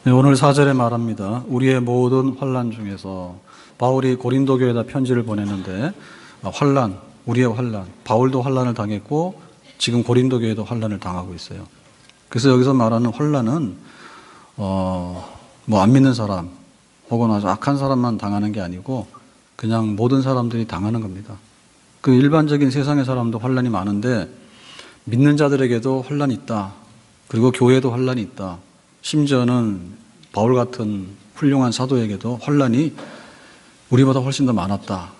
네, 오늘 4절에 말합니다. 우리의 모든 환난 중에서 바울이 고린도 교회에다 편지를 보냈는데 환난, 우리의 환난, 바울도 환난을 당했고 지금 고린도 교회도 환난을 당하고 있어요. 그래서 여기서 말하는 환난은 뭐 안 믿는 사람 혹은 아주 악한 사람만 당하는 게 아니고 그냥 모든 사람들이 당하는 겁니다. 그 일반적인 세상의 사람도 환난이 많은데 믿는 자들에게도 환난이 있다. 그리고 교회도 환난이 있다. 심지어는 바울 같은 훌륭한 사도에게도 환난이 우리보다 훨씬 더 많았다.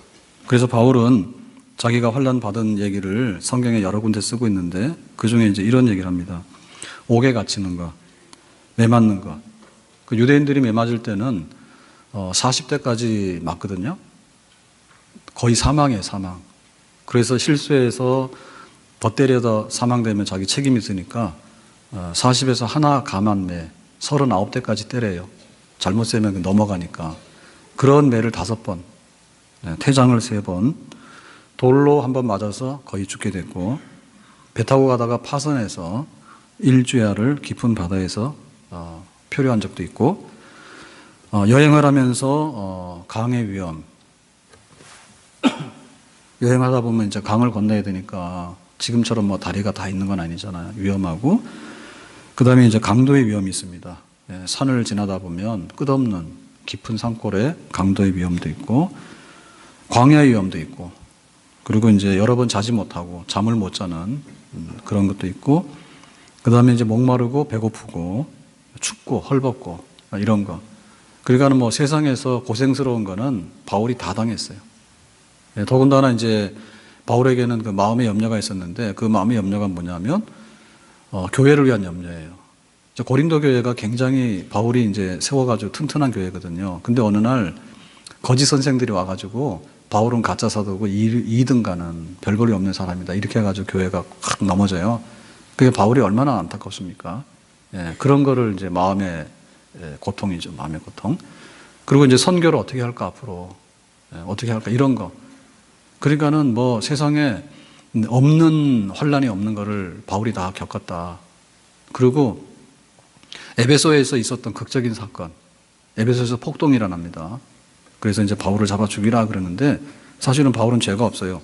그래서 바울은 자기가 환난 받은 얘기를 성경에 여러 군데 쓰고 있는데 그 중에 이제 이런 얘기를 합니다. 옥에 갇히는 것, 매 맞는 것. 그 유대인들이 매 맞을 때는 40대까지 맞거든요. 거의 사망이에요, 사망. 그래서 실수해서 더 때려서 사망되면 자기 책임이 있으니까 40에서 하나 가만 매 39대까지 때려요. 잘못 세면 넘어가니까. 그런 매를 5번, 태장을 3번, 돌로 1번 맞아서 거의 죽게 됐고, 배 타고 가다가 파선해서 일주야를 깊은 바다에서 표류한 적도 있고, 여행을 하면서 강의 위험, 여행하다 보면 이제 강을 건너야 되니까 지금처럼 뭐 다리가 다 있는 건 아니잖아요. 위험하고, 그 다음에 이제 강도의 위험이 있습니다. 산을 지나다 보면 끝없는 깊은 산골에 강도의 위험도 있고, 광야의 위험도 있고, 그리고 이제 여러 번 자지 못하고 잠을 못 자는 그런 것도 있고, 그 다음에 이제 목마르고 배고프고 춥고 헐벗고 이런 거. 그러니까 뭐 세상에서 고생스러운 거는 바울이 다 당했어요. 더군다나 이제 바울에게는 그 마음의 염려가 있었는데 그 마음의 염려가 뭐냐면 교회를 위한 염려예요. 고린도 교회가 굉장히 바울이 이제 세워가지고 튼튼한 교회거든요. 근데 어느 날 거짓 선생들이 와가지고 바울은 가짜 사도고 2등 가는 별볼이 없는 사람이다. 이렇게 해가지고 교회가 확 넘어져요. 그게 바울이 얼마나 안타깝습니까? 그런 거를 이제 마음의 고통이죠. 마음의 고통. 그리고 이제 선교를 어떻게 할까 앞으로. 어떻게 할까 이런 거. 그러니까는 뭐 세상에 없는 환란이 없는 거를 바울이 다 겪었다. 그리고 에베소에서 있었던 극적인 사건, 에베소에서 폭동이 일어납니다. 그래서 이제 바울을 잡아 죽이라 그러는데 사실은 바울은 죄가 없어요.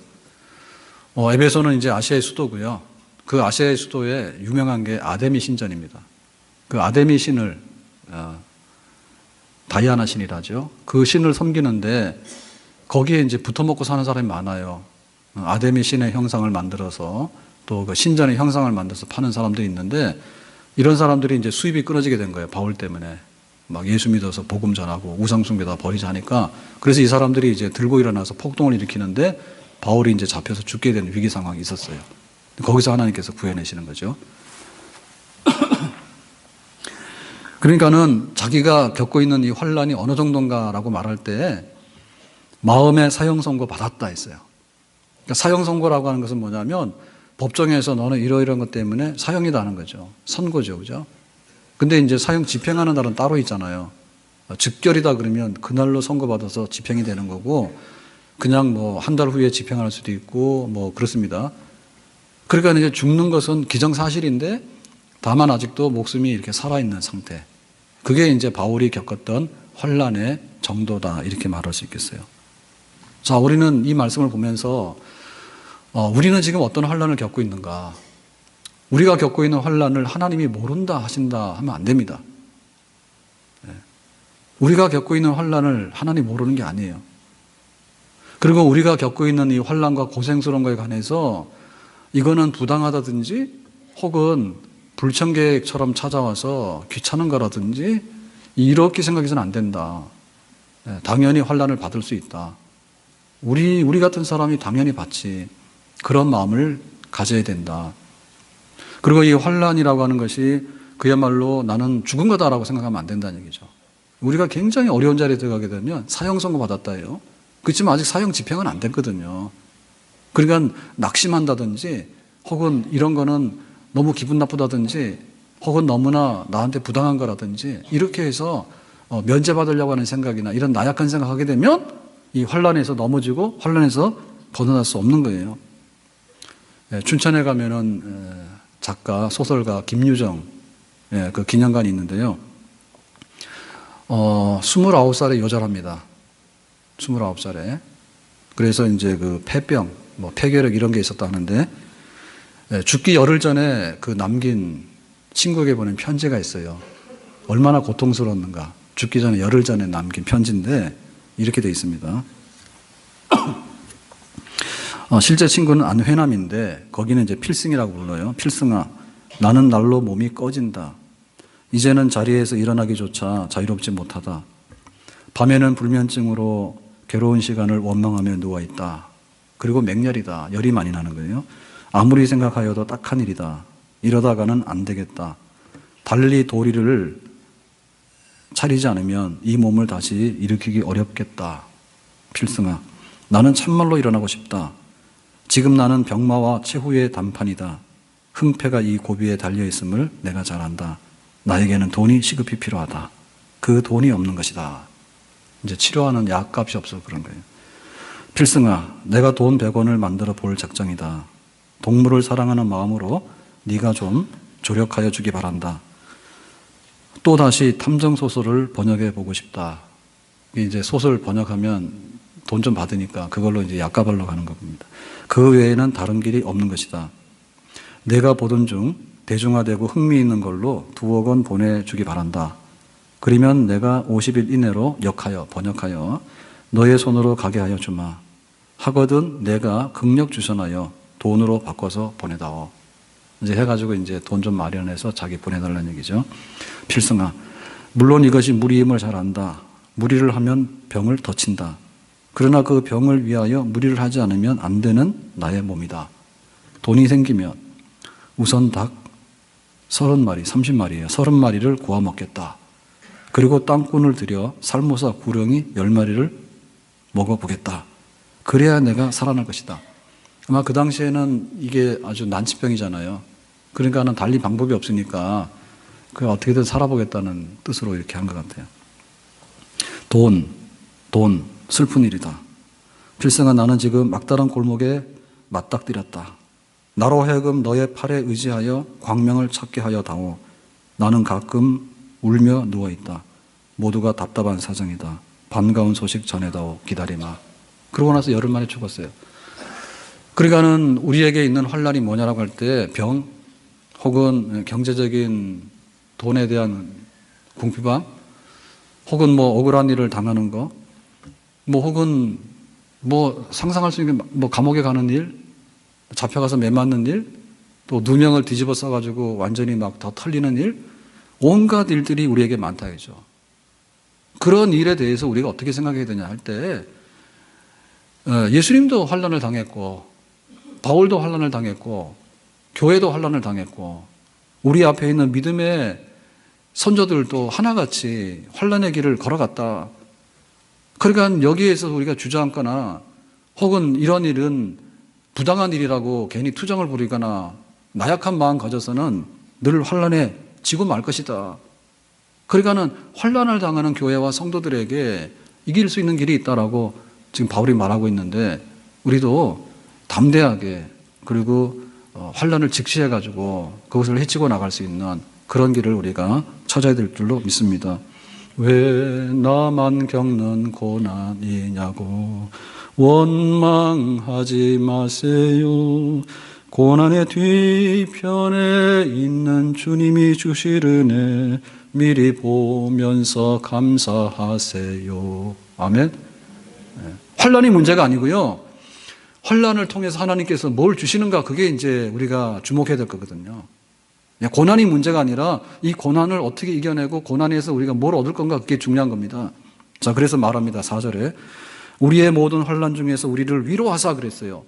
에베소는 이제 아시아의 수도고요. 그 아시아의 수도에 유명한 게 아데미 신전입니다. 그 아데미 신을 다이아나 신이라죠. 그 신을 섬기는데 거기에 이제 붙어 먹고 사는 사람이 많아요. 아데미 신의 형상을 만들어서 또 그 신전의 형상을 만들어서 파는 사람들이 있는데 이런 사람들이 이제 수입이 끊어지게 된 거예요. 바울 때문에. 막 예수 믿어서 복음 전하고 우상숭배 다 버리자 하니까 그래서 이 사람들이 이제 들고 일어나서 폭동을 일으키는데 바울이 이제 잡혀서 죽게 되는 위기 상황이 있었어요. 거기서 하나님께서 구해내시는 거죠. 그러니까는 자기가 겪고 있는 이 환란이 어느 정도인가라고 말할 때 마음의 사형 선고 받았다 했어요. 그러니까 사형 선고라고 하는 것은 뭐냐면 법정에서 너는 이러이러한 것 때문에 사형이다 하는 거죠. 선고죠. 그죠? 근데 이제 사형 집행하는 날은 따로 있잖아요. 즉결이다 그러면 그날로 선고받아서 집행이 되는 거고 그냥 뭐 1달 후에 집행할 수도 있고 뭐 그렇습니다. 그러니까 이제 죽는 것은 기정사실인데 다만 아직도 목숨이 이렇게 살아있는 상태. 그게 이제 바울이 겪었던 환란의 정도다 이렇게 말할 수 있겠어요. 자, 우리는 이 말씀을 보면서 우리는 지금 어떤 환란을 겪고 있는가? 우리가 겪고 있는 환란을 하나님이 모른다 하신다 하면 안 됩니다. 우리가 겪고 있는 환란을 하나님 모르는 게 아니에요. 그리고 우리가 겪고 있는 이 환란과 고생스러운 거에 관해서 이거는 부당하다든지 혹은 불청객처럼 찾아와서 귀찮은 거라든지 이렇게 생각해서는 안 된다. 당연히 환란을 받을 수 있다. 우리 같은 사람이 당연히 받지. 그런 마음을 가져야 된다. 그리고 이 환란이라고 하는 것이 그야말로 나는 죽은 거다라고 생각하면 안 된다는 얘기죠. 우리가 굉장히 어려운 자리에 들어가게 되면 사형 선고 받았다예요. 그렇지만 아직 사형 집행은 안 됐거든요. 그러니까 낙심한다든지 혹은 이런 거는 너무 기분 나쁘다든지 혹은 너무나 나한테 부당한 거라든지 이렇게 해서 면제받으려고 하는 생각이나 이런 나약한 생각하게 되면 이 환란에서 넘어지고 환란에서 벗어날 수 없는 거예요. 춘천에 가면은 작가, 소설가 김유정 그 기념관이 있는데요. 29살에 여자랍니다. 29살에. 그래서 이제 그 폐병, 뭐 폐결핵 이런 게 있었다 하는데, 죽기 열흘 전에 그 남긴 친구에게 보낸 편지가 있어요. 얼마나 고통스러웠는가. 죽기 전에 열흘 전에 남긴 편지인데 이렇게 돼 있습니다. 실제 친구는 안회남인데 거기는 이제 필승이라고 불러요. 필승아, 나는 날로 몸이 꺼진다. 이제는 자리에서 일어나기조차 자유롭지 못하다. 밤에는 불면증으로 괴로운 시간을 원망하며 누워있다. 그리고 맹렬이다. 열이 많이 나는 거예요. 아무리 생각하여도 딱한 일이다. 이러다가는 안 되겠다. 달리 도리를 차리지 않으면 이 몸을 다시 일으키기 어렵겠다. 필승아, 나는 참말로 일어나고 싶다. 지금 나는 병마와 최후의 단판이다. 흥패가 이 고비에 달려있음을 내가 잘 안다. 나에게는 돈이 시급히 필요하다. 그 돈이 없는 것이다. 이제 치료하는 약값이 없어서 그런 거예요. 필승아, 내가 돈 100원을 만들어 볼 작정이다. 동물을 사랑하는 마음으로 네가 좀 조력하여 주기 바란다. 또다시 탐정소설을 번역해 보고 싶다. 이제 소설 번역하면 돈 좀 받으니까 그걸로 이제 약값벌러 가는 겁니다. 그 외에는 다른 길이 없는 것이다. 내가 보던 중 대중화되고 흥미있는 걸로 2억 원 보내주기 바란다. 그러면 내가 50일 이내로 번역하여 너의 손으로 가게 하여 주마. 하거든 내가 극력 주선하여 돈으로 바꿔서 보내다오. 이제 해가지고 이제 돈 좀 마련해서 자기 보내달라는 얘기죠. 필승아, 물론 이것이 무리임을 잘 안다. 무리를 하면 병을 더 친다. 그러나 그 병을 위하여 무리를 하지 않으면 안 되는 나의 몸이다. 돈이 생기면 우선 닭 30마리, 30마리예요. 30마리를 구워 먹겠다. 그리고 땅꾼을 들여 살모사 구렁이 10마리를 먹어보겠다. 그래야 내가 살아날 것이다. 아마 그 당시에는 이게 아주 난치병이잖아요. 그러니까는 달리 방법이 없으니까 그 어떻게든 살아보겠다는 뜻으로 이렇게 한 것 같아요. 돈, 슬픈 일이다. 필승아, 나는 지금 막다른 골목에 맞닥뜨렸다. 나로 하여금 너의 팔에 의지하여 광명을 찾게 하여 다오. 나는 가끔 울며 누워있다. 모두가 답답한 사정이다. 반가운 소식 전해다오. 기다리마. 그러고 나서 열흘 만에 죽었어요. 그러니까는 우리에게 있는 환란이 뭐냐라고 할 때 병 혹은 경제적인 돈에 대한 궁핍함 혹은 뭐 억울한 일을 당하는 거 뭐 혹은 뭐 상상할 수 있는 뭐 감옥에 가는 일, 잡혀가서 매 맞는 일, 또 누명을 뒤집어 써가지고 완전히 막 다 털리는 일, 온갖 일들이 우리에게 많다 이죠. 그런 일에 대해서 우리가 어떻게 생각해야 되냐 할 때 예수님도 환란을 당했고 바울도 환란을 당했고 교회도 환란을 당했고 우리 앞에 있는 믿음의 선조들도 하나같이 환란의 길을 걸어갔다. 그러니까 여기에서 우리가 주저앉거나 혹은 이런 일은 부당한 일이라고 괜히 투정을 부리거나 나약한 마음 가져서는 늘 환란에 지고 말 것이다. 그러니까는 환란을 당하는 교회와 성도들에게 이길 수 있는 길이 있다라고 지금 바울이 말하고 있는데 우리도 담대하게 그리고 환란을 직시해 가지고 그것을 헤치고 나갈 수 있는 그런 길을 우리가 찾아야 될 줄로 믿습니다. 왜 나만 겪는 고난이냐고 원망하지 마세요. 고난의 뒤편에 있는 주님이 주실 은혜 미리 보면서 감사하세요. 아멘. 환란이 문제가 아니고요. 환란을 통해서 하나님께서 뭘 주시는가 그게 이제 우리가 주목해야 될 거거든요. 고난이 문제가 아니라 이 고난을 어떻게 이겨내고 고난에서 우리가 뭘 얻을 건가 그게 중요한 겁니다. 자, 그래서 말합니다. 4절에 우리의 모든 환란 중에서 우리를 위로하사 그랬어요.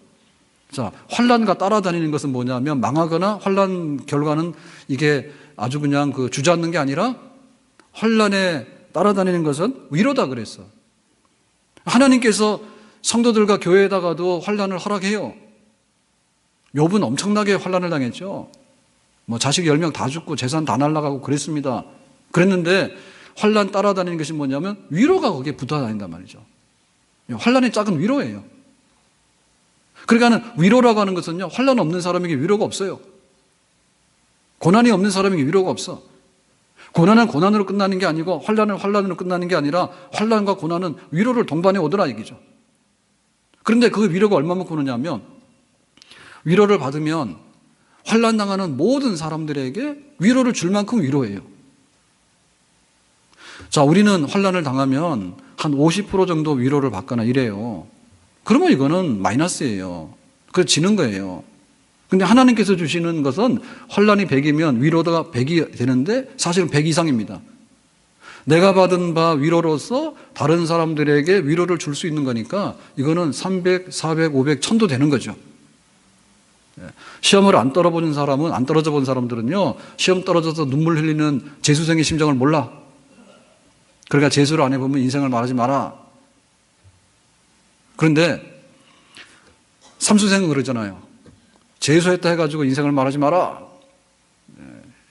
자, 환란과 따라다니는 것은 뭐냐면 망하거나 환란 결과는 이게 아주 그냥 그 주저앉는 게 아니라 환란에 따라다니는 것은 위로다 그랬어. 하나님께서 성도들과 교회에다가도 환란을 허락해요. 욥은 엄청나게 환란을 당했죠. 뭐 자식 10명 다 죽고 재산 다 날아가고 그랬습니다. 그랬는데 환란 따라다니는 것이 뭐냐면 위로가 거기에 붙어 다닌단 말이죠. 환란의 짝은 위로예요. 그러니까 위로라고 하는 것은요, 환란 없는 사람에게 위로가 없어요. 고난이 없는 사람에게 위로가 없어. 고난은 고난으로 끝나는 게 아니고 환난은 환난으로 끝나는 게 아니라 환난과 고난은 위로를 동반해 오더라 얘기죠. 그런데 그 위로가 얼마만큼 오느냐면 위로를 받으면 환난 당하는 모든 사람들에게 위로를 줄 만큼 위로해요. 자, 우리는 환난을 당하면 한 50% 정도 위로를 받거나 이래요. 그러면 이거는 마이너스예요. 그래서 지는 거예요. 근데 하나님께서 주시는 것은 환난이 100이면 위로가 100이 되는데 사실은 100 이상입니다. 내가 받은 바 위로로서 다른 사람들에게 위로를 줄 수 있는 거니까 이거는 300, 400, 500, 1000도 되는 거죠. 시험을 안 떨어져 본 사람들은요, 시험 떨어져서 눈물 흘리는 재수생의 심정을 몰라. 그러니까 재수를 안 해보면 인생을 말하지 마라. 그런데 삼수생은 그러잖아요. 재수했다 해가지고 인생을 말하지 마라.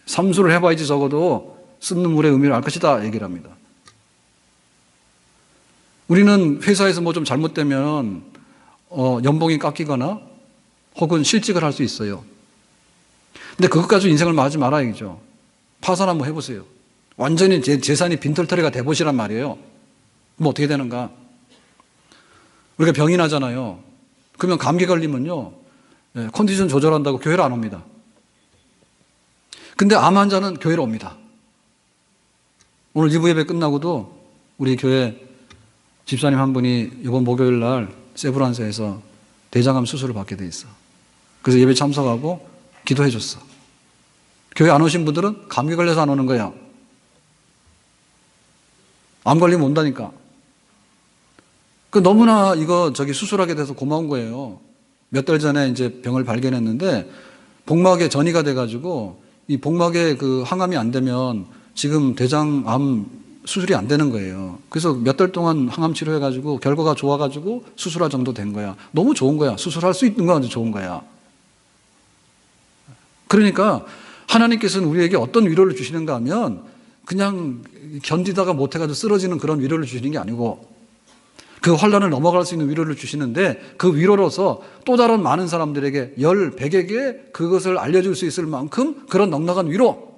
삼수를 해봐야지 적어도 쓴 눈물의 의미를 알 것이다 얘기를 합니다. 우리는 회사에서 뭐 좀 잘못되면 연봉이 깎이거나 혹은 실직을 할 수 있어요. 근데 그것 가지고 인생을 말하지 마라 얘기죠. 파산 한번 해보세요. 완전히 재산이 빈털터리가 돼보시란 말이에요. 그럼 어떻게 되는가? 우리가 병이 나잖아요. 그러면 감기 걸리면요, 컨디션 조절한다고 교회를 안 옵니다. 근데 암 환자는 교회로 옵니다. 오늘 2부 예배 끝나고도 우리 교회 집사님 한 분이 이번 목요일 날 세브란스에서 대장암 수술을 받게 돼 있어. 그래서 예배 참석하고 기도해 줬어. 교회 안 오신 분들은 감기 걸려서 안 오는 거야. 암 걸리면 온다니까. 너무나 수술하게 돼서 고마운 거예요. 몇 달 전에 이제 병을 발견했는데 복막에 전이가 돼가지고 이 복막에 그 항암이 안 되면 지금 대장암 수술이 안 되는 거예요. 그래서 몇 달 동안 항암 치료해가지고 결과가 좋아가지고 수술할 정도 된 거야. 너무 좋은 거야. 수술할 수 있는 거 아주 좋은 거야. 그러니까 하나님께서는 우리에게 어떤 위로를 주시는가 하면 그냥 견디다가 못해가지고 쓰러지는 그런 위로를 주시는 게 아니고 그 환난을 넘어갈 수 있는 위로를 주시는데 그 위로로서 또 다른 많은 사람들에게 10, 100에게 그것을 알려줄 수 있을 만큼 그런 넉넉한 위로,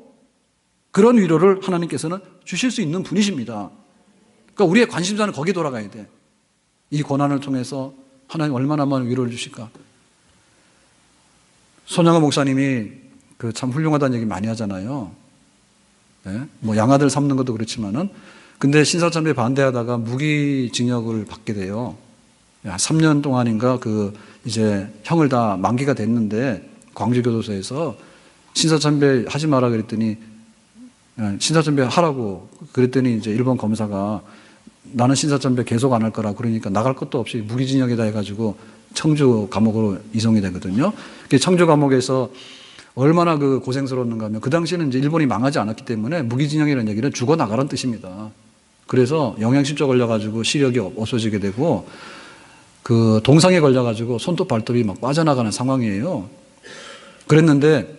그런 위로를 하나님께서는 주실 수 있는 분이십니다. 그러니까 우리의 관심사는 거기에 돌아가야 돼. 이 고난을 통해서 하나님 얼마나 많은 위로를 주실까. 손양호 목사님이 참 훌륭하다는 얘기 많이 하잖아요. 네? 뭐 양아들 삼는 것도 그렇지만은 근데 신사참배에 반대하다가 무기징역을 받게 돼요. 3년 동안인가 이제 형을 다 만기가 됐는데 광주교도소에서 신사참배 하지 마라 그랬더니 신사참배 하라고 그랬더니 이제 일본 검사가 나는 신사참배 계속 안 할 거라 그러니까 나갈 것도 없이 무기징역이다 해가지고 청주 감옥으로 이송이 되거든요. 청주 감옥에서 얼마나 고생스러웠는가 하면 그 당시에는 이제 일본이 망하지 않았기 때문에 무기징역이라는 얘기는 죽어나가라는 뜻입니다. 그래서 영양실조 걸려가지고 시력이 없어지게 되고 동상에 걸려가지고 손톱 발톱이 막 빠져나가는 상황이에요. 그랬는데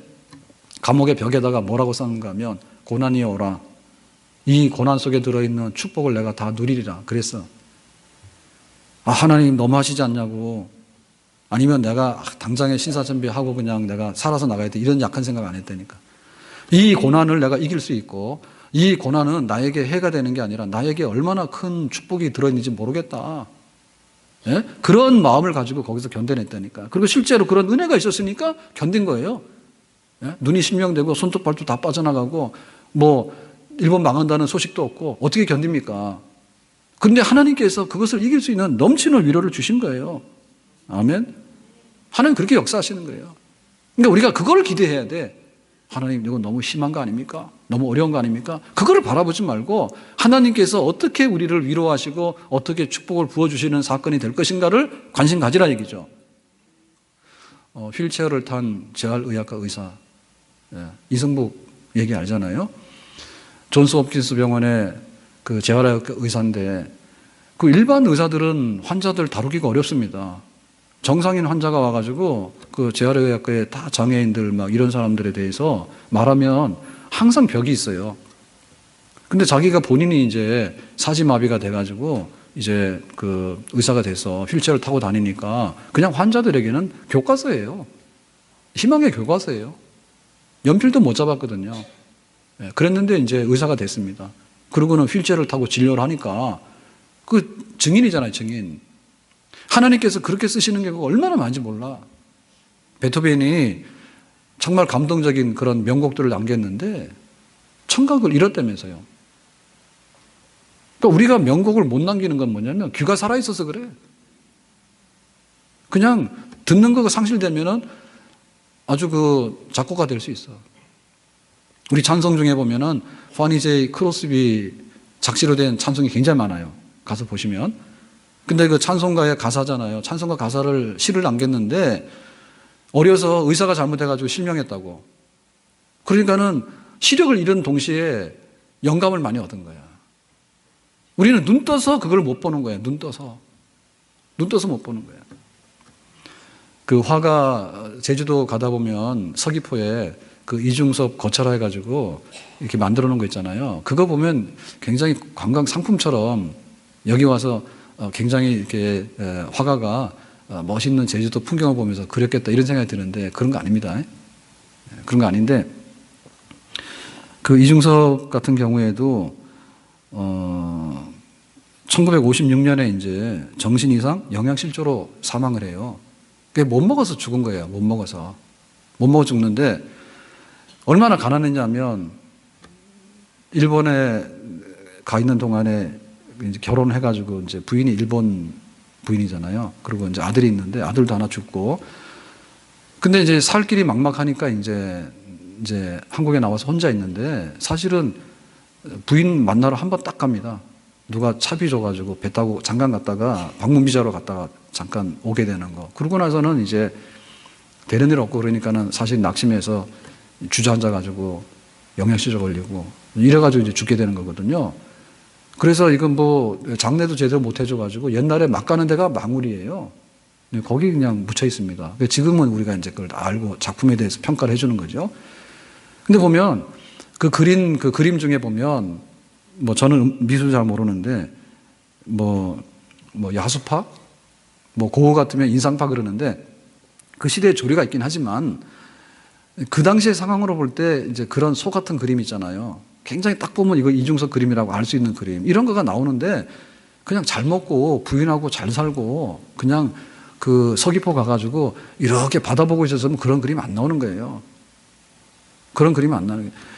감옥의 벽에다가 뭐라고 썼는가 하면 고난이 오라. 이 고난 속에 들어있는 축복을 내가 다 누리리라. 그랬어. 하나님 너무하시지 않냐고. 아니면 내가 당장에 신사참배하고 그냥 내가 살아서 나가야 돼. 이런 약한 생각 안 했다니까. 이 고난을 내가 이길 수 있고 이 고난은 나에게 해가 되는 게 아니라 나에게 얼마나 큰 축복이 들어있는지 모르겠다. 예? 그런 마음을 가지고 거기서 견뎌냈다니까. 그리고 실제로 그런 은혜가 있었으니까 견딘 거예요. 예? 눈이 실명되고 손톱 발톱 다 빠져나가고 일본 망한다는 소식도 없고 어떻게 견딥니까? 그런데 하나님께서 그것을 이길 수 있는 넘치는 위로를 주신 거예요. 아멘. 하나님 그렇게 역사하시는 거예요. 그러니까 우리가 그걸 기대해야 돼. 하나님 이거 너무 심한 거 아닙니까? 너무 어려운 거 아닙니까? 그거를 바라보지 말고 하나님께서 어떻게 우리를 위로하시고 어떻게 축복을 부어주시는 사건이 될 것인가를 관심 가지라 얘기죠. 휠체어를 탄 재활의학과 의사 이승복 얘기 알잖아요. 존스 홉킨스 병원의 재활의학과 의사인데 일반 의사들은 환자들 다루기가 어렵습니다. 정상인 환자가 와가지고 재활의학과에 다 장애인들 이런 사람들에 대해서 말하면 항상 벽이 있어요. 근데 자기가 본인이 이제 사지마비가 돼가지고 이제 의사가 돼서 휠체어를 타고 다니니까 그냥 환자들에게는 교과서예요. 희망의 교과서예요. 연필도 못 잡았거든요. 그랬는데 이제 의사가 됐습니다. 그러고는 휠체어를 타고 진료를 하니까 그 증인이잖아요, 증인. 하나님께서 그렇게 쓰시는 경우가 얼마나 많은지 몰라. 베토벤이 정말 감동적인 그런 명곡들을 남겼는데 청각을 잃었다면서요. 그러니까 우리가 명곡을 못 남기는 건 뭐냐면 귀가 살아있어서 그래. 그냥 듣는 거가 상실되면은 아주 그 작곡가 될 수 있어. 우리 찬송 중에 보면은 파니 제이 크로스비 작시로 된 찬송이 굉장히 많아요. 가서 보시면. 근데 그 찬송가의 가사잖아요. 찬송가 가사를 시를 남겼는데 어려서 의사가 잘못해가지고 실명했다고. 그러니까는 시력을 잃은 동시에 영감을 많이 얻은 거야. 우리는 눈 떠서 그걸 못 보는 거야. 눈 떠서. 눈 떠서 못 보는 거야. 그 화가 제주도 가다 보면 서귀포에 그 이중섭 거처라 해가지고 이렇게 만들어 놓은 거 있잖아요. 그거 보면 굉장히 관광 상품처럼 여기 와서 굉장히 이렇게 화가가 멋있는 제주도 풍경을 보면서 그렸겠다 이런 생각이 드는데 그런 거 아닙니다. 그런 거 아닌데 그 이중섭 같은 경우에도 1956년에 이제 정신 이상 영양실조로 사망을 해요. 그게 못 먹어서 죽은 거예요. 못 먹어서 죽는데 얼마나 가난했냐면 일본에 가 있는 동안에 이제 결혼해가지고 이제 부인이 일본 부인이잖아요. 그리고 이제 아들이 있는데 아들도 하나 죽고 근데 이제 살 길이 막막하니까 이제 한국에 나와서 혼자 있는데 사실은 부인 만나러 한 번 딱 갑니다. 누가 차비 줘가지고 배 타고 잠깐 갔다가 방문 비자로 갔다가 잠깐 오게 되는 거. 그러고 나서는 이제 되는 일 없고 그러니까는 사실 낙심해서 주저앉아가지고 영양실조 걸리고 이래가지고 이제 죽게 되는 거거든요. 그래서 이건 뭐 장례도 제대로 못 해줘가지고 옛날에 막 가는 데가 망울이에요. 거기 그냥 묻혀 있습니다. 지금은 우리가 이제 그걸 다 알고 작품에 대해서 평가를 해주는 거죠. 근데 보면 그 그림 중에 보면 뭐 저는 미술 잘 모르는데 뭐 야수파 뭐 고흐 같으면 인상파 그러는데 그 시대에 조리가 있긴 하지만 그 당시의 상황으로 볼 때 이제 그런 소 같은 그림 있잖아요. 굉장히 딱 보면 이거 이중섭 그림이라고 알 수 있는 그림. 이런 거가 나오는데 그냥 잘 먹고 부인하고 잘 살고 그냥 그 서귀포 가가지고 이렇게 바다 보고 있었으면 그런 그림 안 나오는 거예요. 그런 그림 안 나오는 거예요.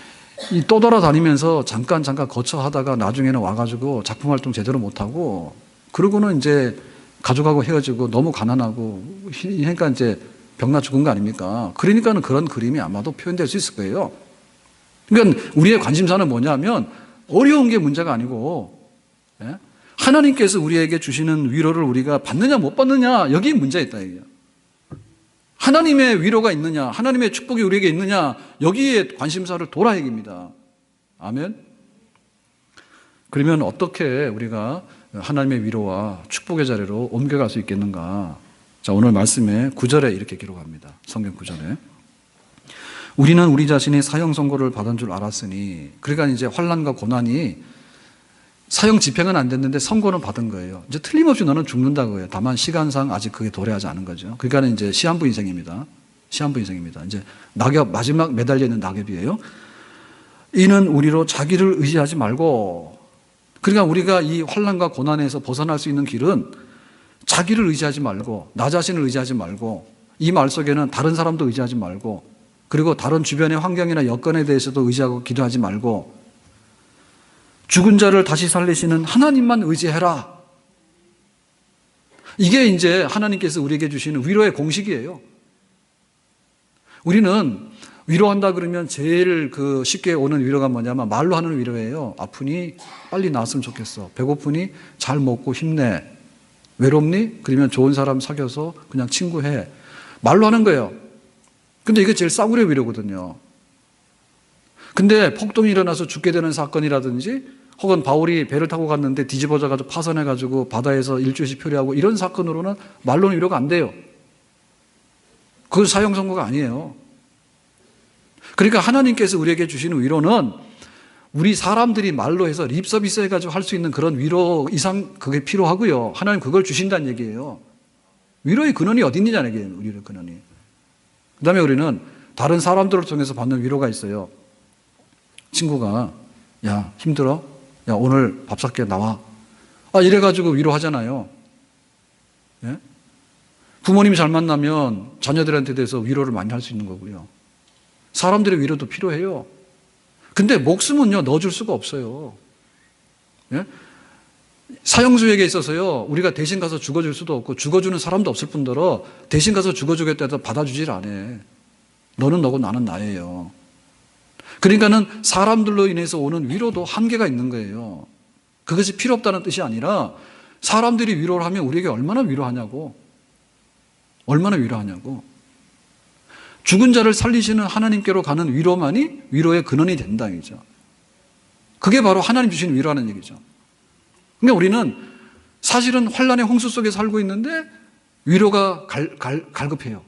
이 떠돌아다니면서 잠깐 거처하다가 나중에는 와가지고 작품 활동 제대로 못하고 그러고는 이제 가족하고 헤어지고 너무 가난하고 그러니까 이제 병나 죽은 거 아닙니까? 그러니까는 그런 그림이 아마도 표현될 수 있을 거예요. 그러니까 우리의 관심사는 뭐냐면 어려운 게 문제가 아니고 하나님께서 우리에게 주시는 위로를 우리가 받느냐 못 받느냐 여기 문제가 있다 이게요. 하나님의 위로가 있느냐 하나님의 축복이 우리에게 있느냐 여기에 관심사를 둬라 얘기입니다. 아멘. 그러면 어떻게 우리가 하나님의 위로와 축복의 자리로 옮겨갈 수 있겠는가? 자, 오늘 말씀에 9절에 이렇게 기록합니다. 성경 9절에 우리는 우리 자신이 사형 선고를 받은 줄 알았으니 그러니까 이제 환난과 고난이 사형 집행은 안 됐는데 선고는 받은 거예요. 이제 틀림없이 너는 죽는다고요. 다만 시간상 아직 그게 도래하지 않은 거죠. 그러니까 이제 시한부 인생입니다. 시한부 인생입니다. 이제 낙엽 마지막 매달려 있는 낙엽이에요. 이는 우리로 자기를 의지하지 말고 그러니까 우리가 이 환난과 고난에서 벗어날 수 있는 길은 자기를 의지하지 말고 나 자신을 의지하지 말고 이 말 속에는 다른 사람도 의지하지 말고 그리고 다른 주변의 환경이나 여건에 대해서도 의지하고 기도하지 말고 죽은 자를 다시 살리시는 하나님만 의지해라. 이게 이제 하나님께서 우리에게 주시는 위로의 공식이에요. 우리는 위로한다 그러면 제일 그 쉽게 오는 위로가 뭐냐면 말로 하는 위로예요. 아프니 빨리 나았으면 좋겠어. 배고프니 잘 먹고 힘내. 외롭니? 그러면 좋은 사람 사귀어서 그냥 친구해. 말로 하는 거예요. 근데 이게 제일 싸구려 위로거든요. 근데 폭동이 일어나서 죽게 되는 사건이라든지 혹은 바울이 배를 타고 갔는데 뒤집어져가지고 파손해가지고 바다에서 일주일씩 표류하고 이런 사건으로는 말로는 위로가 안 돼요. 그건 사형 선고가 아니에요. 그러니까 하나님께서 우리에게 주시는 위로는 우리 사람들이 말로 해서 립 서비스 해가지고 할 수 있는 그런 위로 이상 그게 필요하고요. 하나님 그걸 주신다는 얘기예요. 위로의 근원이 어디 있느냐는 얘기예요. 위로의 근원이. 그 다음에 우리는 다른 사람들을 통해서 받는 위로가 있어요. 친구가 야, 힘들어? 야, 오늘 밥 살게 나와. 이래가지고 위로하잖아요. 예? 부모님이 잘 만나면 자녀들한테 대해서 위로를 많이 할 수 있는 거고요. 사람들의 위로도 필요해요. 근데 목숨은요, 넣어줄 수가 없어요. 예? 사형수에게 있어서요, 우리가 대신 가서 죽어줄 수도 없고 죽어주는 사람도 없을 뿐더러 대신 가서 죽어주겠다 해도 받아주질 않아. 너는 너고 나는 나예요. 그러니까는 사람들로 인해서 오는 위로도 한계가 있는 거예요. 그것이 필요 없다는 뜻이 아니라 사람들이 위로를 하면 우리에게 얼마나 위로하냐고. 얼마나 위로하냐고. 죽은 자를 살리시는 하나님께로 가는 위로만이 위로의 근원이 된다 이죠. 그게 바로 하나님 주신 위로라는 얘기죠. 그러니까 우리는 사실은 환란의 홍수 속에 살고 있는데 위로가 갈급해요.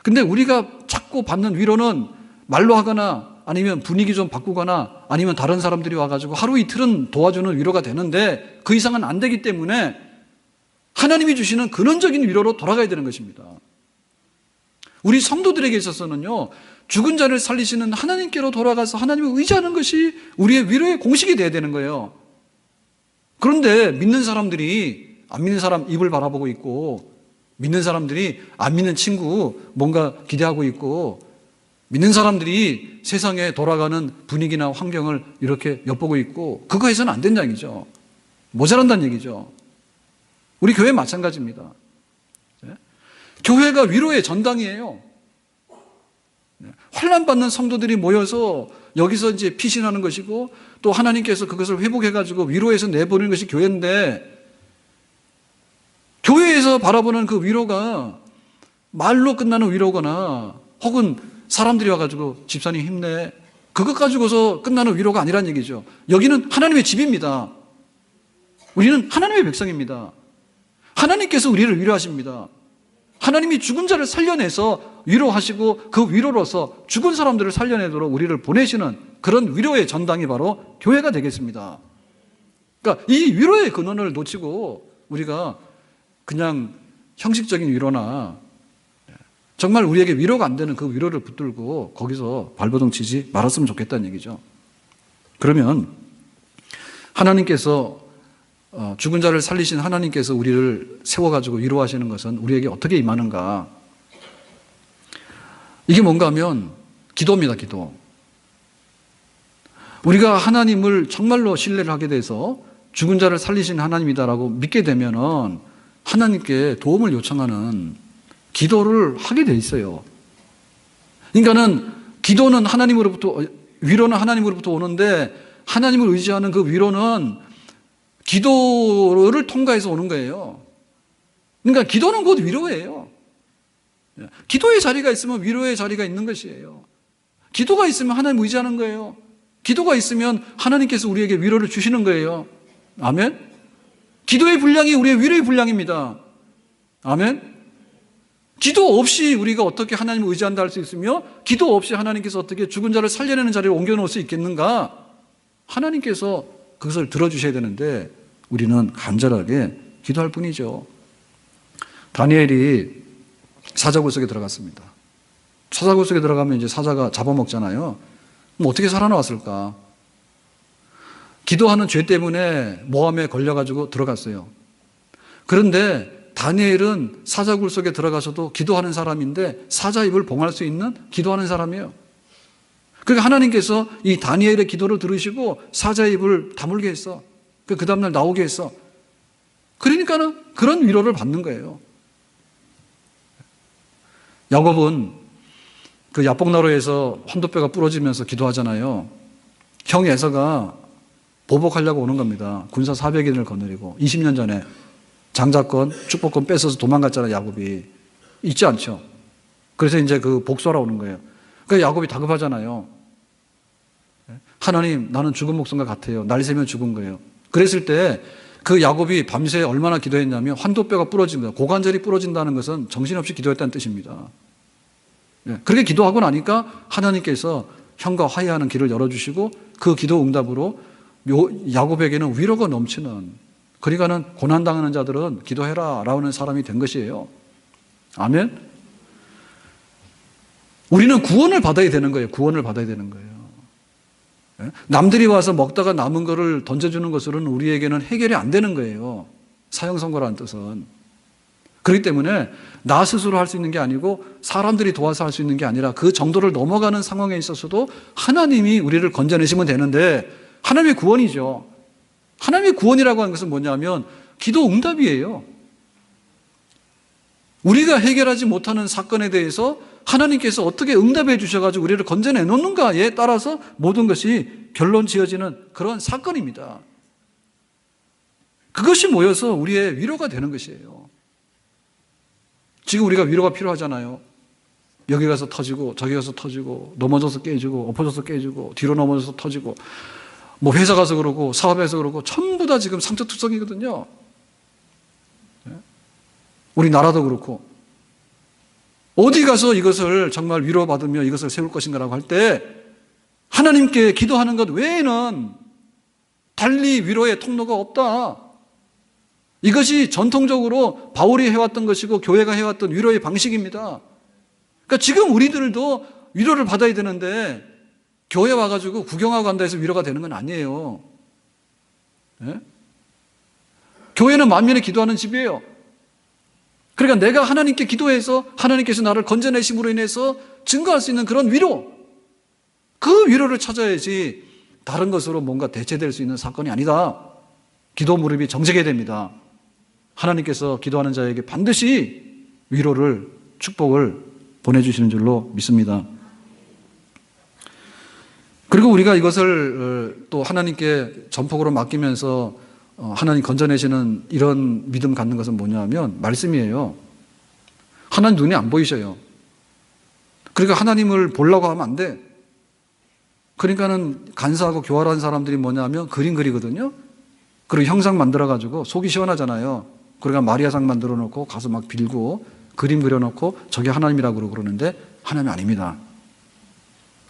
근데 우리가 자꾸 받는 위로는 말로 하거나 아니면 분위기 좀 바꾸거나 아니면 다른 사람들이 와가지고 하루 이틀은 도와주는 위로가 되는데 그 이상은 안 되기 때문에 하나님이 주시는 근원적인 위로로 돌아가야 되는 것입니다. 우리 성도들에게 있어서는요, 죽은 자를 살리시는 하나님께로 돌아가서 하나님을 의지하는 것이 우리의 위로의 공식이 되어야 되는 거예요. 그런데 믿는 사람들이 안 믿는 사람 입을 바라보고 있고, 믿는 사람들이 안 믿는 친구 뭔가 기대하고 있고, 믿는 사람들이 세상에 돌아가는 분위기나 환경을 이렇게 엿보고 있고, 그거 해서는 안 된다는 얘기죠. 모자란다는 얘기죠. 우리 교회 마찬가지입니다. 교회가 위로의 전당이에요. 환난받는 성도들이 모여서 여기서 이제 피신하는 것이고 또 하나님께서 그것을 회복해가지고 위로해서 내보내는 것이 교회인데, 교회에서 바라보는 그 위로가 말로 끝나는 위로거나 혹은 사람들이 와가지고 집사님 힘내, 그것 가지고서 끝나는 위로가 아니란 얘기죠. 여기는 하나님의 집입니다. 우리는 하나님의 백성입니다. 하나님께서 우리를 위로하십니다. 하나님이 죽은 자를 살려내서 위로하시고 그 위로로서 죽은 사람들을 살려내도록 우리를 보내시는 그런 위로의 전당이 바로 교회가 되겠습니다. 그러니까 이 위로의 근원을 놓치고 우리가 그냥 형식적인 위로나 정말 우리에게 위로가 안 되는 그 위로를 붙들고 거기서 발버둥 치지 말았으면 좋겠다는 얘기죠. 그러면 하나님께서 죽은 자를 살리신 하나님께서 우리를 세워가지고 위로하시는 것은 우리에게 어떻게 임하는가? 이게 뭔가 하면 기도입니다, 기도. 우리가 하나님을 정말로 신뢰를 하게 돼서 죽은 자를 살리신 하나님이다라고 믿게 되면은 하나님께 도움을 요청하는 기도를 하게 돼 있어요. 그러니까는 기도는 하나님으로부터, 위로는 하나님으로부터 오는데 하나님을 의지하는 그 위로는 기도를 통과해서 오는 거예요. 그러니까 기도는 곧 위로예요. 기도의 자리가 있으면 위로의 자리가 있는 것이에요. 기도가 있으면 하나님 의지하는 거예요. 기도가 있으면 하나님께서 우리에게 위로를 주시는 거예요. 아멘? 기도의 분량이 우리의 위로의 분량입니다. 아멘? 기도 없이 우리가 어떻게 하나님을 의지한다 할 수 있으며 기도 없이 하나님께서 어떻게 죽은 자를 살려내는 자리에 옮겨놓을 수 있겠는가? 하나님께서 그것을 들어주셔야 되는데 우리는 간절하게 기도할 뿐이죠. 다니엘이 사자굴 속에 들어갔습니다. 사자굴 속에 들어가면 이제 사자가 잡아먹잖아요. 그럼 어떻게 살아나왔을까? 기도하는 죄 때문에 모함에 걸려가지고 들어갔어요. 그런데 다니엘은 사자굴 속에 들어가서도 기도하는 사람인데 사자 입을 봉할 수 있는 기도하는 사람이에요. 그러니까 하나님께서 이 다니엘의 기도를 들으시고 사자의 입을 다물게 했어. 그 다음날 나오게 했어. 그러니까는 그런 위로를 받는 거예요. 야곱은 그 야복나루에서 환도뼈가 부러지면서 기도하잖아요. 형 에서가 보복하려고 오는 겁니다. 군사 400인을 거느리고 20년 전에 장자권, 축복권 뺏어서 도망갔잖아요, 야곱이. 있지 않죠? 그래서 이제 그 복수하러 오는 거예요. 그러니까 야곱이 다급하잖아요. 하나님, 나는 죽은 목숨과 같아요. 날 새면 죽은 거예요. 그랬을 때 그 야곱이 밤새 얼마나 기도했냐면 환도뼈가 부러집니다. 고관절이 부러진다는 것은 정신없이 기도했다는 뜻입니다. 그렇게 기도하고 나니까 하나님께서 형과 화해하는 길을 열어주시고 그 기도 응답으로 야곱에게는 위로가 넘치는, 그러니까는 고난당하는 자들은 기도해라 라는 사람이 된 것이에요. 아멘? 우리는 구원을 받아야 되는 거예요. 구원을 받아야 되는 거예요. 남들이 와서 먹다가 남은 거를 던져주는 것으로는 우리에게는 해결이 안 되는 거예요. 사형선고라는 뜻은. 그렇기 때문에 나 스스로 할 수 있는 게 아니고 사람들이 도와서 할 수 있는 게 아니라 그 정도를 넘어가는 상황에 있어서도 하나님이 우리를 건져내시면 되는데, 하나님의 구원이죠. 하나님의 구원이라고 하는 것은 뭐냐면 기도 응답이에요. 우리가 해결하지 못하는 사건에 대해서 하나님께서 어떻게 응답해 주셔가지고 우리를 건져내 놓는가에 따라서 모든 것이 결론 지어지는 그런 사건입니다. 그것이 모여서 우리의 위로가 되는 것이에요. 지금 우리가 위로가 필요하잖아요. 여기 가서 터지고 저기 가서 터지고 넘어져서 깨지고 엎어져서 깨지고 뒤로 넘어져서 터지고 뭐 회사 가서 그러고 사업에서 그러고 전부 다 지금 상처투성이거든요. 우리 나라도 그렇고 어디 가서 이것을 정말 위로받으며 이것을 세울 것인가라고 할 때 하나님께 기도하는 것 외에는 달리 위로의 통로가 없다. 이것이 전통적으로 바울이 해왔던 것이고 교회가 해왔던 위로의 방식입니다. 그러니까 지금 우리들도 위로를 받아야 되는데 교회 와가지고 구경하고 간다 해서 위로가 되는 건 아니에요. 예? 교회는 만면에 기도하는 집이에요. 그러니까 내가 하나님께 기도해서 하나님께서 나를 건져내심으로 인해서 증거할 수 있는 그런 위로, 그 위로를 찾아야지 다른 것으로 뭔가 대체될 수 있는 사건이 아니다. 기도 무릎이 정직해야 됩니다. 하나님께서 기도하는 자에게 반드시 위로를, 축복을 보내주시는 줄로 믿습니다. 그리고 우리가 이것을 또 하나님께 전폭으로 맡기면서 하나님 건져내시는 이런 믿음 갖는 것은 뭐냐면 말씀이에요. 하나님 눈이 안 보이셔요. 그러니까 하나님을 보려고 하면 안 돼. 그러니까는 간사하고 교활한 사람들이 뭐냐면 그림 그리거든요. 그리고 형상 만들어가지고 속이 시원하잖아요. 그러니까 마리아상 만들어 놓고 가서 막 빌고 그림 그려놓고 저게 하나님이라고 그러는데 하나님이 아닙니다.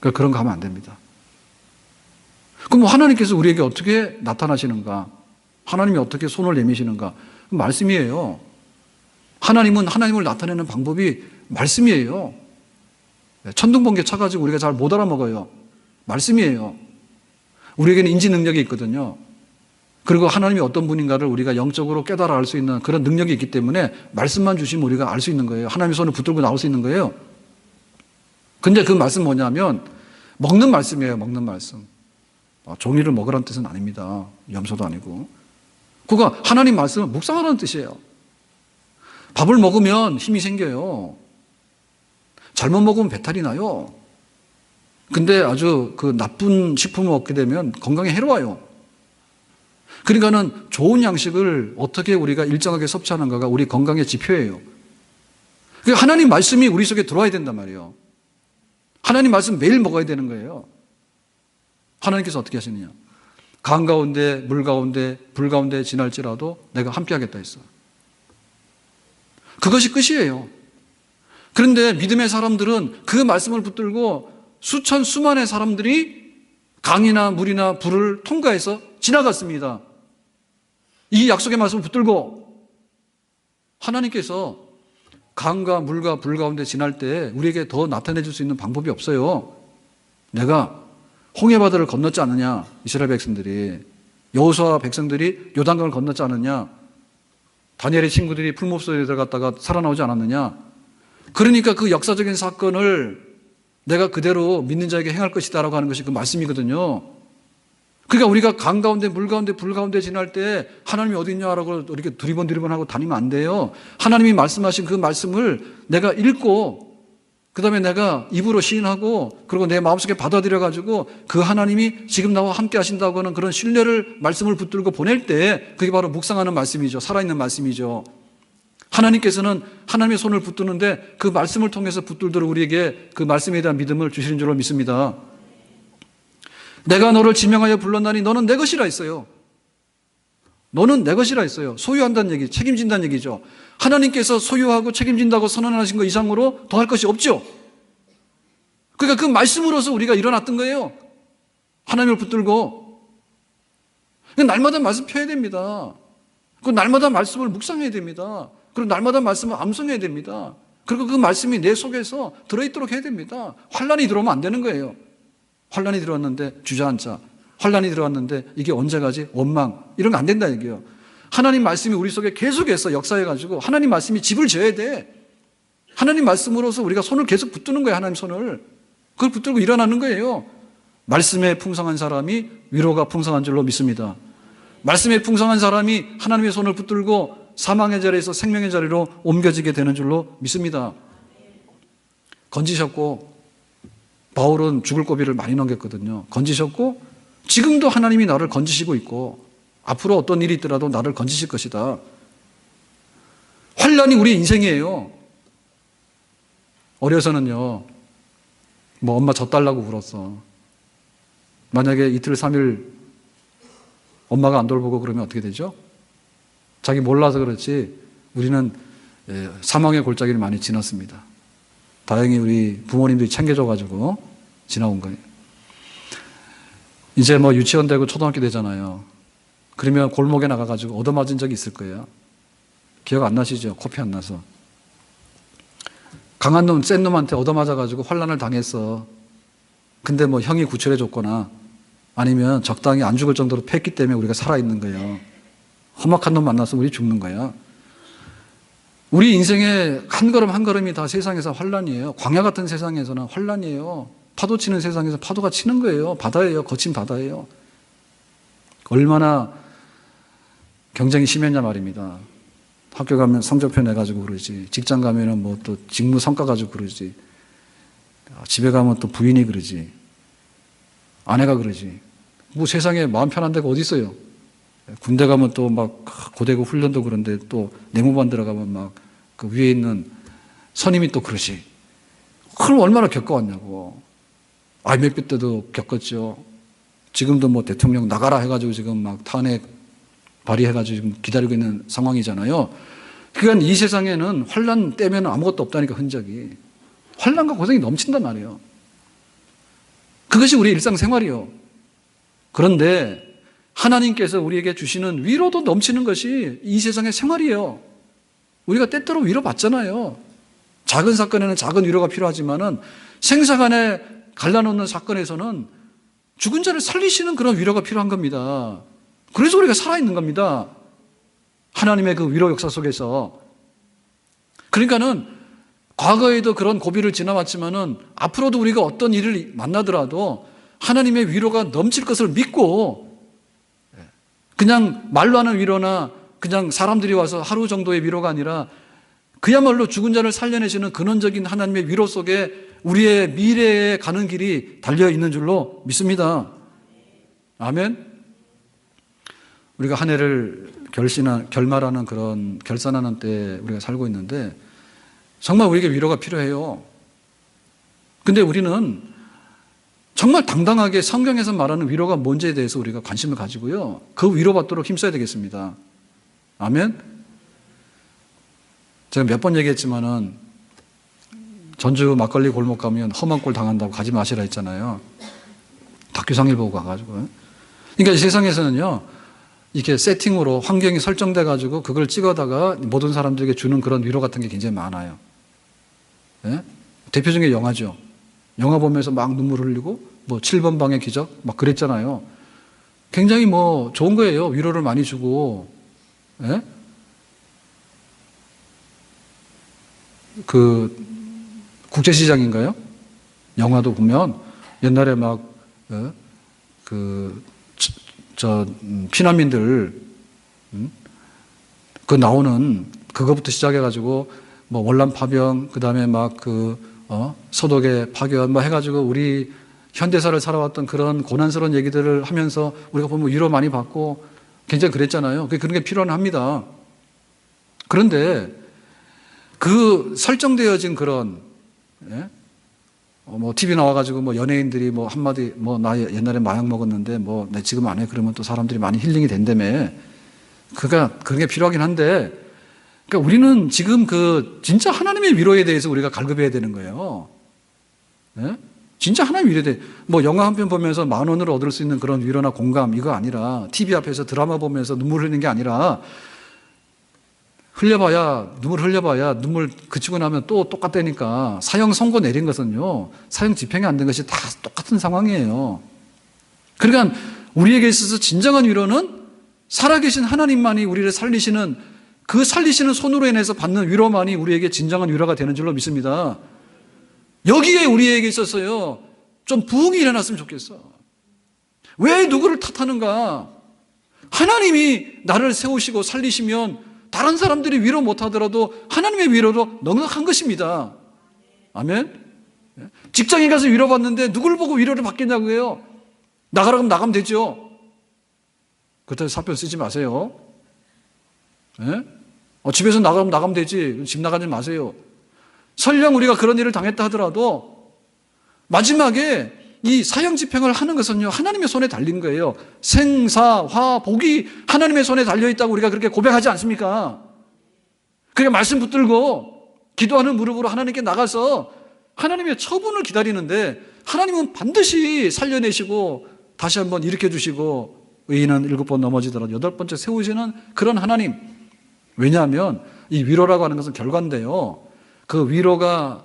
그러니까 그런 거 하면 안 됩니다. 그럼 하나님께서 우리에게 어떻게 나타나시는가? 하나님이 어떻게 손을 내미시는가? 말씀이에요. 하나님은 하나님을 나타내는 방법이 말씀이에요. 천둥번개 쳐가지고 우리가 잘 못 알아먹어요. 말씀이에요. 우리에게는 인지 능력이 있거든요. 그리고 하나님이 어떤 분인가를 우리가 영적으로 깨달아 알 수 있는 그런 능력이 있기 때문에 말씀만 주시면 우리가 알 수 있는 거예요. 하나님의 손을 붙들고 나올 수 있는 거예요. 근데 그 말씀 뭐냐면 먹는 말씀이에요. 먹는 말씀. 종이를 먹으라는 뜻은 아닙니다. 염소도 아니고. 그거 하나님 말씀은 묵상하라는 뜻이에요. 밥을 먹으면 힘이 생겨요. 잘못 먹으면 배탈이 나요. 근데 아주 그 나쁜 식품을 먹게 되면 건강에 해로워요. 그러니까는 좋은 양식을 어떻게 우리가 일정하게 섭취하는가가 우리 건강의 지표예요. 그러니까 하나님 말씀이 우리 속에 들어와야 된단 말이에요. 하나님 말씀 매일 먹어야 되는 거예요. 하나님께서 어떻게 하시느냐? 강 가운데, 물 가운데, 불 가운데 지날지라도 내가 함께 하겠다 했어요. 그것이 끝이에요. 그런데 믿음의 사람들은 그 말씀을 붙들고 수천, 수만의 사람들이 강이나 물이나 불을 통과해서 지나갔습니다. 이 약속의 말씀을 붙들고 하나님께서 강과 물과 불 가운데 지날 때 우리에게 더 나타내 줄 수 있는 방법이 없어요. 내가 홍해바다를 건넜지 않느냐, 이스라엘 백성들이. 여호수아 백성들이 요단강을 건넜지 않느냐, 다니엘의 친구들이 풀무불소에 들어갔다가 살아나오지 않았느냐. 그러니까 그 역사적인 사건을 내가 그대로 믿는 자에게 행할 것이다 라고 하는 것이 그 말씀이거든요. 그러니까 우리가 강 가운데, 물 가운데, 불 가운데 지날 때 하나님이 어디 있냐라고 이렇게 두리번 하고 다니면 안 돼요. 하나님이 말씀하신 그 말씀을 내가 읽고 그 다음에 내가 입으로 시인하고 그리고 내 마음속에 받아들여가지고 그 하나님이 지금 나와 함께 하신다고 하는 그런 신뢰를 말씀을 붙들고 보낼 때 그게 바로 묵상하는 말씀이죠. 살아있는 말씀이죠. 하나님께서는 하나님의 손을 붙드는데 그 말씀을 통해서 붙들도록 우리에게 그 말씀에 대한 믿음을 주시는 줄로 믿습니다. 내가 너를 지명하여 불렀나니 너는 내 것이라 했어요. 너는 내 것이라 했어요. 소유한다는 얘기, 책임진다는 얘기죠. 하나님께서 소유하고 책임진다고 선언하신 것 이상으로 더 할 것이 없죠. 그러니까 그 말씀으로서 우리가 일어났던 거예요. 하나님을 붙들고. 날마다 말씀 펴야 됩니다. 그 날마다 말씀을 묵상해야 됩니다. 그리고 날마다 말씀을 암송해야 됩니다. 그리고 그 말씀이 내 속에서 들어있도록 해야 됩니다. 환란이 들어오면 안 되는 거예요. 환란이 들어왔는데 주저앉자. 환란이 들어왔는데 이게 언제 가지? 원망. 이런 거 안 된다 얘기예요. 하나님 말씀이 우리 속에 계속해서 역사해가지고 하나님 말씀이 집을 지어야 돼. 하나님 말씀으로서 우리가 손을 계속 붙드는 거예요. 하나님 손을. 그걸 붙들고 일어나는 거예요. 말씀에 풍성한 사람이 위로가 풍성한 줄로 믿습니다. 말씀에 풍성한 사람이 하나님의 손을 붙들고 사망의 자리에서 생명의 자리로 옮겨지게 되는 줄로 믿습니다. 건지셨고, 바울은 죽을 고비를 많이 넘겼거든요. 건지셨고, 지금도 하나님이 나를 건지시고 있고, 앞으로 어떤 일이 있더라도 나를 건지실 것이다. 환란이 우리 인생이에요. 어려서는요, 뭐 엄마 젖달라고 울었어. 만약에 이틀, 3일 엄마가 안 돌보고 그러면 어떻게 되죠? 자기 몰라서 그렇지 우리는 사망의 골짜기를 많이 지났습니다. 다행히 우리 부모님들이 챙겨줘가지고 지나온 거예요. 이제 뭐 유치원 되고 초등학교 되잖아요. 그러면 골목에 나가가지고 얻어맞은 적이 있을 거예요. 기억 안 나시죠? 코피 안 나서. 강한 놈, 센 놈한테 얻어맞아가지고 환란을 당했어. 근데 뭐 형이 구출해 줬거나 아니면 적당히 안 죽을 정도로 패했기 때문에 우리가 살아있는 거예요. 험악한 놈 만나서 우리 죽는 거야. 우리 인생의 한 걸음 한 걸음이 다 세상에서 환란이에요. 광야 같은 세상에서는 환란이에요. 파도 치는 세상에서 파도가 치는 거예요. 바다예요. 거친 바다예요. 얼마나 경쟁이 심했냐 말입니다. 학교 가면 성적표 내가지고 그러지. 직장 가면은 뭐 또 직무 성과 가지고 그러지. 집에 가면 또 부인이 그러지. 아내가 그러지. 뭐 세상에 마음 편한 데가 어디 있어요? 군대 가면 또 막 고대고 훈련도 그런데 또 내무반 들어가면 막 그 위에 있는 선임이 또 그러지. 그럼 얼마나 겪어왔냐고. IMF 때도 겪었죠. 지금도 뭐 대통령 나가라 해가지고 지금 막 탄핵 발의해가지고 지금 기다리고 있는 상황이잖아요. 그러니까 이 세상에는 환란 떼면 아무것도 없다니까 흔적이. 환란과 고생이 넘친단 말이에요. 그것이 우리 일상생활이요. 그런데 하나님께서 우리에게 주시는 위로도 넘치는 것이 이 세상의 생활이에요. 우리가 때때로 위로받잖아요. 작은 사건에는 작은 위로가 필요하지만은 생사간에 갈라놓는 사건에서는 죽은 자를 살리시는 그런 위로가 필요한 겁니다. 그래서 우리가 살아있는 겁니다. 하나님의 그 위로 역사 속에서. 그러니까는 과거에도 그런 고비를 지나왔지만은 앞으로도 우리가 어떤 일을 만나더라도 하나님의 위로가 넘칠 것을 믿고 그냥 말로 하는 위로나 그냥 사람들이 와서 하루 정도의 위로가 아니라 그야말로 죽은 자를 살려내시는 근원적인 하나님의 위로 속에 우리의 미래에 가는 길이 달려있는 줄로 믿습니다. 아멘. 우리가 한 해를 결말하는 그런 결산하는 때 우리가 살고 있는데 정말 우리에게 위로가 필요해요. 근데 우리는 정말 당당하게 성경에서 말하는 위로가 뭔지에 대해서 우리가 관심을 가지고요. 그 위로받도록 힘써야 되겠습니다. 아멘? 제가 몇 번 얘기했지만은 전주 막걸리 골목 가면 험한 꼴 당한다고 가지 마시라 했잖아요. 다큐상일 보고 가가지고. 그러니까 이 세상에서는요, 이렇게 세팅으로 환경이 설정돼가지고 그걸 찍어다가 모든 사람들에게 주는 그런 위로 같은 게 굉장히 많아요. 예? 대표적인 영화죠. 영화 보면서 막 눈물 흘리고 뭐 7번 방의 기적 막 그랬잖아요. 굉장히 뭐 좋은 거예요. 위로를 많이 주고. 예? 그 국제시장인가요? 영화도 보면 옛날에 막 피난민들 그 나오는 그거부터 시작해가지고 뭐 월남 파병 그다음에 막 서독의 파견 뭐 해가지고 우리 현대사를 살아왔던 그런 고난스러운 얘기들을 하면서 우리가 보면 위로 많이 받고 굉장히 그랬잖아요. 그런 게 필요합니다. 그런데 그 설정되어진 그런 뭐 TV 나와가지고 뭐 연예인들이 뭐 한마디 뭐 나 옛날에 마약 먹었는데 뭐 내 지금 안 해 그러면 또 사람들이 많이 힐링이 된다며. 그런 게 필요하긴 한데 그러니까 우리는 지금 진짜 하나님의 위로에 대해서 우리가 갈급해야 되는 거예요. 네? 진짜 하나님의 위로에 대해 뭐 영화 한 편 보면서 10,000원을 얻을 수 있는 그런 위로나 공감 이거 아니라 TV 앞에서 드라마 보면서 눈물 흘리는 게 아니라 눈물 흘려봐야 눈물 그치고 나면 또 똑같다니까. 사형 선고 내린 것은요, 사형 집행이 안 된 것이 다 똑같은 상황이에요. 그러니까 우리에게 있어서 진정한 위로는 살아계신 하나님만이 우리를 살리시는, 그 살리시는 손으로 인해서 받는 위로만이 우리에게 진정한 위로가 되는 줄로 믿습니다. 여기에 우리에게 있어서요, 좀 부흥이 일어났으면 좋겠어. 왜 누구를 탓하는가? 하나님이 나를 세우시고 살리시면 다른 사람들이 위로 못하더라도 하나님의 위로로 넉넉한 것입니다. 아멘? 직장에 가서 위로받는데 누굴 보고 위로를 받겠냐고요? 나가라 그러면 나가면 되죠. 그렇다고 사표 쓰지 마세요. 예? 집에서 나가면 되지. 집 나가지 마세요. 설령 우리가 그런 일을 당했다 하더라도 마지막에 이 사형 집행을 하는 것은요, 하나님의 손에 달린 거예요. 생사, 화, 복이 하나님의 손에 달려있다고 우리가 그렇게 고백하지 않습니까? 그러니까 말씀 붙들고 기도하는 무릎으로 하나님께 나가서 하나님의 처분을 기다리는데, 하나님은 반드시 살려내시고 다시 한번 일으켜주시고, 의인은 7번 넘어지더라도 8번째 세우시는 그런 하나님. 왜냐하면 이 위로라고 하는 것은 결과인데요, 그 위로가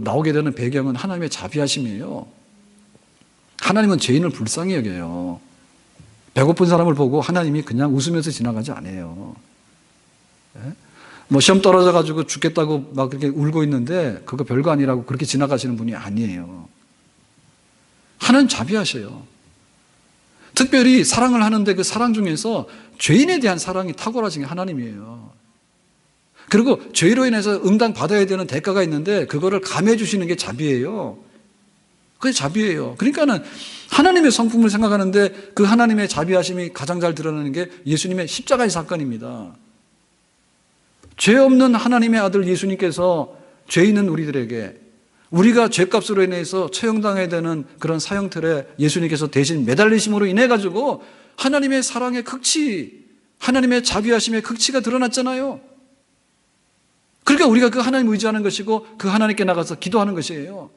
나오게 되는 배경은 하나님의 자비하심이에요. 하나님은 죄인을 불쌍히 여겨요. 배고픈 사람을 보고 하나님이 그냥 웃으면서 지나가지 않아요. 시험 떨어져가지고 죽겠다고 막 그렇게 울고 있는데 그거 별거 아니라고 그렇게 지나가시는 분이 아니에요. 하나님 자비하셔요. 특별히 사랑을 하는데 그 사랑 중에서 죄인에 대한 사랑이 탁월하신 게 하나님이에요. 그리고 죄로 인해서 응당받아야 되는 대가가 있는데 그거를 감해 주시는 게 자비예요. 그게 자비예요. 그러니까는 하나님의 성품을 생각하는데 그 하나님의 자비하심이 가장 잘 드러나는 게 예수님의 십자가의 사건입니다. 죄 없는 하나님의 아들 예수님께서 죄 있는 우리들에게, 우리가 죄값으로 인해서 처형당해야 되는 그런 사형틀에 예수님께서 대신 매달리심으로 인해 가지고 하나님의 사랑의 극치, 하나님의 자비하심의 극치가 드러났잖아요. 그러니까 우리가 그 하나님 의지하는 것이고 그 하나님께 나가서 기도하는 것이에요.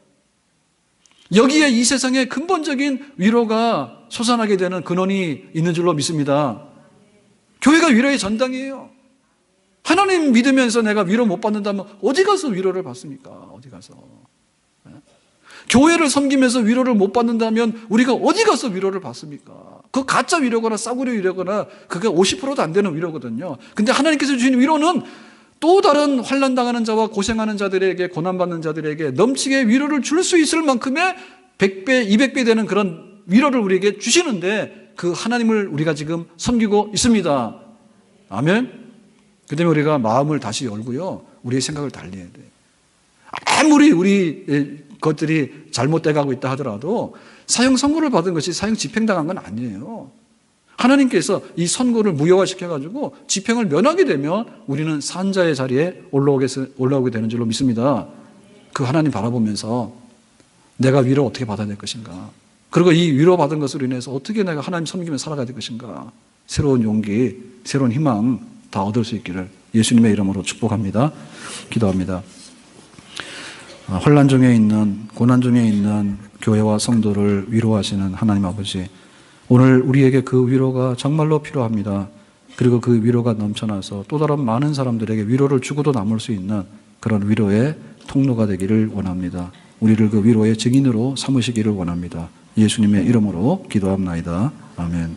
여기에 이 세상에 근본적인 위로가 솟아나게 되는 근원이 있는 줄로 믿습니다. 교회가 위로의 전당이에요. 하나님 믿으면서 내가 위로 못 받는다면 어디 가서 위로를 받습니까? 어디 가서. 교회를 섬기면서 위로를 못 받는다면 우리가 어디 가서 위로를 받습니까? 그 가짜 위로거나 싸구려 위로거나 그게 50%도 안 되는 위로거든요. 근데 하나님께서 주신 위로는 또 다른 환난 당하는 자와 고생하는 자들에게, 고난받는 자들에게 넘치게 위로를 줄 수 있을 만큼의 100배, 200배 되는 그런 위로를 우리에게 주시는데 그 하나님을 우리가 지금 섬기고 있습니다. 아멘? 그 때문에 우리가 마음을 다시 열고요, 우리의 생각을 달리해야 돼요. 아무리 우리 것들이 잘못돼 가고 있다 하더라도 사형 선고를 받은 것이 사형 집행당한 건 아니에요. 하나님께서 이 선고를 무효화시켜가지고 집행을 면하게 되면 우리는 산자의 자리에 올라오게 되는 줄로 믿습니다. 그 하나님 바라보면서 내가 위로 어떻게 받아야 될 것인가, 그리고 이 위로받은 것으로 인해서 어떻게 내가 하나님 섬기며 살아가야 될 것인가, 새로운 용기, 새로운 희망 다 얻을 수 있기를 예수님의 이름으로 축복합니다. 기도합니다. 환난 중에 있는, 고난 중에 있는 교회와 성도를 위로하시는 하나님 아버지, 오늘 우리에게 그 위로가 정말로 필요합니다. 그리고 그 위로가 넘쳐나서 또 다른 많은 사람들에게 위로를 주고도 남을 수 있는 그런 위로의 통로가 되기를 원합니다. 우리를 그 위로의 증인으로 삼으시기를 원합니다. 예수님의 이름으로 기도합나이다. 아멘.